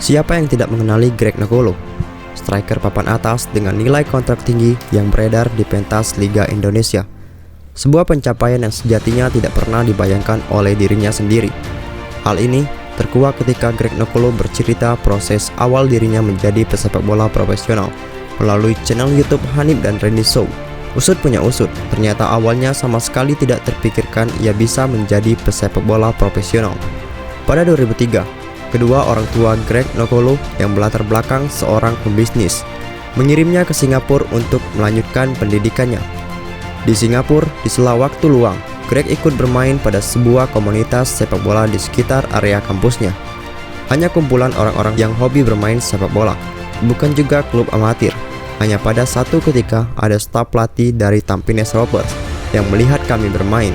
Siapa yang tidak mengenali Greg Nokolo, striker papan atas dengan nilai kontrak tinggi yang beredar di pentas Liga Indonesia. Sebuah pencapaian yang sejatinya tidak pernah dibayangkan oleh dirinya sendiri. Hal ini terkuak ketika Greg Nokolo bercerita proses awal dirinya menjadi pesepak bola profesional melalui channel YouTube Hanif dan Randy Show. Usut punya usut, ternyata awalnya sama sekali tidak terpikirkan ia bisa menjadi pesepak bola profesional. Pada 2003, kedua orang tua Greg Nokolo yang berlatar belakang seorang pembisnis mengirimnya ke Singapura untuk melanjutkan pendidikannya. Di Singapura, di sela waktu luang, Greg ikut bermain pada sebuah komunitas sepak bola di sekitar area kampusnya. Hanya kumpulan orang-orang yang hobi bermain sepak bola, bukan juga klub amatir. Hanya pada satu ketika ada staf pelatih dari Tampines Rovers yang melihat kami bermain.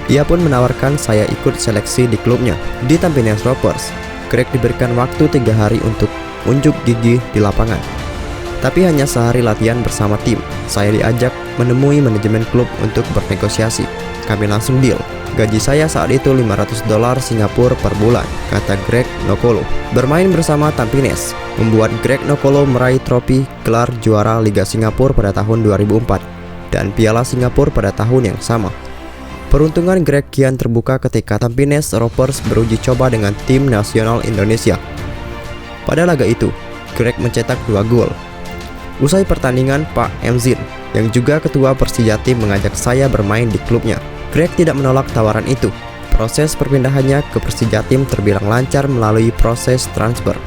Ia pun menawarkan saya ikut seleksi di klubnya. Di Tampines Rovers, Greg diberikan waktu 3 hari untuk unjuk gigi di lapangan. Tapi hanya sehari latihan bersama tim, saya diajak menemui manajemen klub untuk bernegosiasi. Kami langsung deal. Gaji saya saat itu $500 Singapura per bulan, kata Greg Nokolo. Bermain bersama Tampines membuat Greg Nokolo meraih trofi gelar juara Liga Singapura pada tahun 2004 dan Piala Singapura pada tahun yang sama. Peruntungan Greg kian terbuka ketika Tampines Rovers beruji coba dengan tim nasional Indonesia. Pada laga itu, Greg mencetak 2 gol. Usai pertandingan, Pak Emzin, yang juga ketua Persijatim, mengajak saya bermain di klubnya. Greg tidak menolak tawaran itu. Proses perpindahannya ke Persijatim terbilang lancar melalui proses transfer.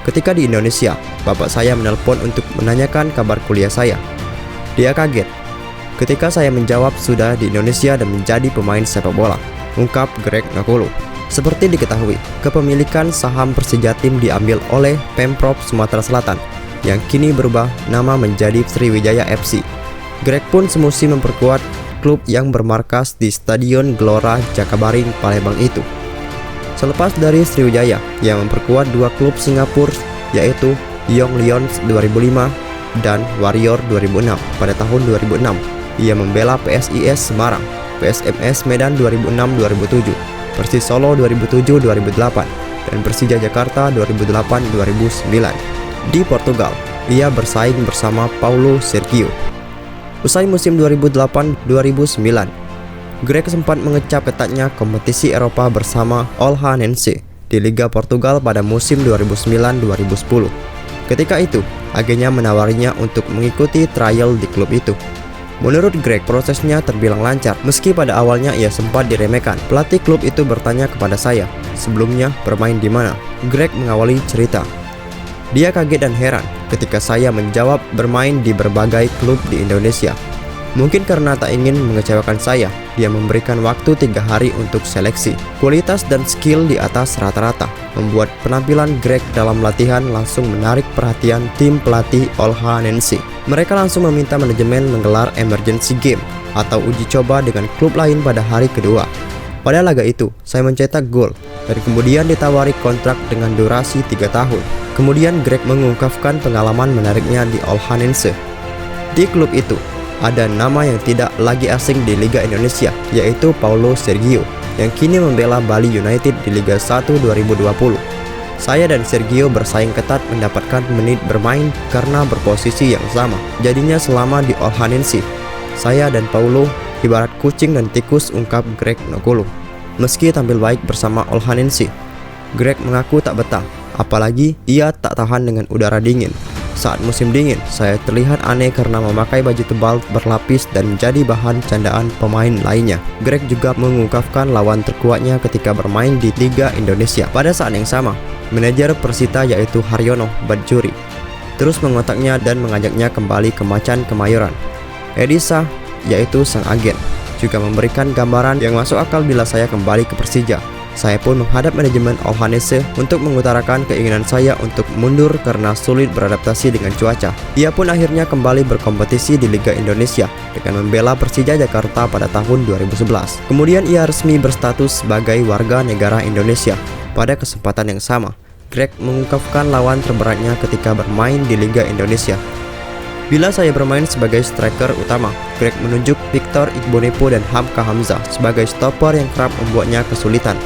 Ketika di Indonesia, bapak saya menelpon untuk menanyakan kabar kuliah saya. Dia kaget ketika saya menjawab sudah di Indonesia dan menjadi pemain sepak bola, ungkap Greg Nokolo. Seperti diketahui, kepemilikan saham Persijatim diambil oleh Pemprov Sumatera Selatan yang kini berubah nama menjadi Sriwijaya FC. Greg pun semusim memperkuat klub yang bermarkas di Stadion Gelora Jakabaring, Palembang itu. Selepas dari Sriwijaya, ia memperkuat 2 klub Singapura yaitu Young Lions 2005 dan Warrior 2006. Pada tahun 2006, ia membela PSIS Semarang, PSMS Medan 2006-2007, Persis Solo 2007-2008, dan Persija Jakarta 2008-2009. Di Portugal, ia bersaing bersama Paulo Sergio. Usai musim 2008-2009, Greg sempat mengecap ketatnya kompetisi Eropa bersama Olhanense di Liga Portugal pada musim 2009-2010. Ketika itu, agennya menawarinya untuk mengikuti trial di klub itu. Menurut Greg, prosesnya terbilang lancar, meski pada awalnya ia sempat diremehkan. Pelatih klub itu bertanya kepada saya, sebelumnya bermain di mana? Greg mengawali cerita. Dia kaget dan heran ketika saya menjawab bermain di berbagai klub di Indonesia. Mungkin karena tak ingin mengecewakan saya, dia memberikan waktu 3 hari untuk seleksi. Kualitas dan skill di atas rata-rata membuat penampilan Greg dalam latihan langsung menarik perhatian tim pelatih Olhanense. Mereka langsung meminta manajemen menggelar emergency game atau uji coba dengan klub lain pada hari kedua. Pada laga itu, saya mencetak gol dan kemudian ditawari kontrak dengan durasi 3 tahun. Kemudian Greg mengungkapkan pengalaman menariknya di Olhanense. Di klub itu, ada nama yang tidak lagi asing di Liga Indonesia, yaitu Paulo Sergio, yang kini membela Bali United di Liga 1 2020. Saya dan Sergio bersaing ketat mendapatkan menit bermain karena berposisi yang sama. Jadinya selama di Olhanense, saya dan Paulo ibarat kucing dan tikus, ungkap Greg Nokolo. Meski tampil baik bersama Olhanense, Greg mengaku tak betah, apalagi ia tak tahan dengan udara dingin. Saat musim dingin, saya terlihat aneh karena memakai baju tebal berlapis dan menjadi bahan candaan pemain lainnya. Greg juga mengungkapkan lawan terkuatnya ketika bermain di Liga Indonesia. Pada saat yang sama, manajer Persita yaitu Haryono Badjuri terus mengontaknya dan mengajaknya kembali ke Macan Kemayoran. Edisa, yaitu sang agen, juga memberikan gambaran yang masuk akal bila saya kembali ke Persija. Saya pun menghadap manajemen Olhanense untuk mengutarakan keinginan saya untuk mundur karena sulit beradaptasi dengan cuaca. Ia pun akhirnya kembali berkompetisi di Liga Indonesia dengan membela Persija Jakarta pada tahun 2011. Kemudian ia resmi berstatus sebagai warga negara Indonesia. Pada kesempatan yang sama, Greg mengungkapkan lawan terberatnya ketika bermain di Liga Indonesia. Bila saya bermain sebagai striker utama, Greg menunjuk Victor Igbonepo dan Hamka Hamzah sebagai stopper yang kerap membuatnya kesulitan.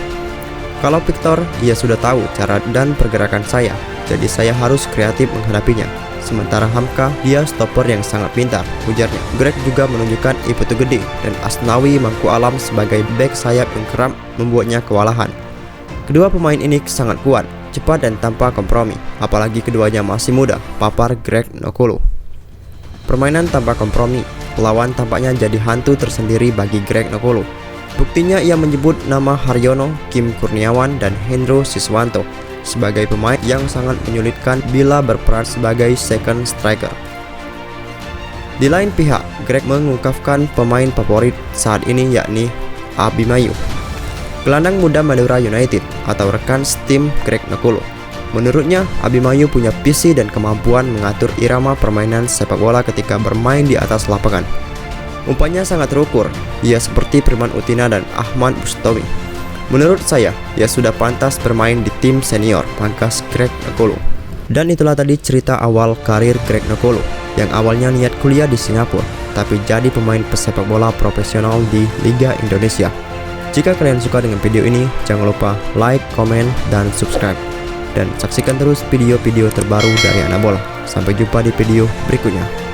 Kalau Victor, ia sudah tahu cara dan pergerakan saya, jadi saya harus kreatif menghadapinya. Sementara Hamka, dia stopper yang sangat pintar, ujarnya. Greg juga menunjukkan Iputu Gede dan Asnawi Mangku Alam sebagai bek sayap yang kerap membuatnya kewalahan. Kedua pemain ini sangat kuat, cepat dan tanpa kompromi, apalagi keduanya masih muda, papar Greg Nokolo. Permainan tanpa kompromi, lawan tampaknya jadi hantu tersendiri bagi Greg Nokolo. Buktinya ia menyebut nama Haryono, Kim Kurniawan, dan Hendro Siswanto sebagai pemain yang sangat menyulitkan bila berperan sebagai second striker. Di lain pihak, Greg mengungkapkan pemain favorit saat ini yakni Abimayu, gelandang muda Madura United atau rekan setim Greg Nokolo. Menurutnya, Abimayu punya visi dan kemampuan mengatur irama permainan sepak bola ketika bermain di atas lapangan. Umpannya sangat terukur, ia seperti Firman Utina dan Ahmad Bustomi. Menurut saya, ia sudah pantas bermain di tim senior, pangkas Greg Nokolo. Dan itulah tadi cerita awal karir Greg Nokolo, yang awalnya niat kuliah di Singapura, tapi jadi pemain pesepak bola profesional di Liga Indonesia. Jika kalian suka dengan video ini, jangan lupa like, komen, dan subscribe. Dan saksikan terus video-video terbaru dari Anak Bola. Sampai jumpa di video berikutnya.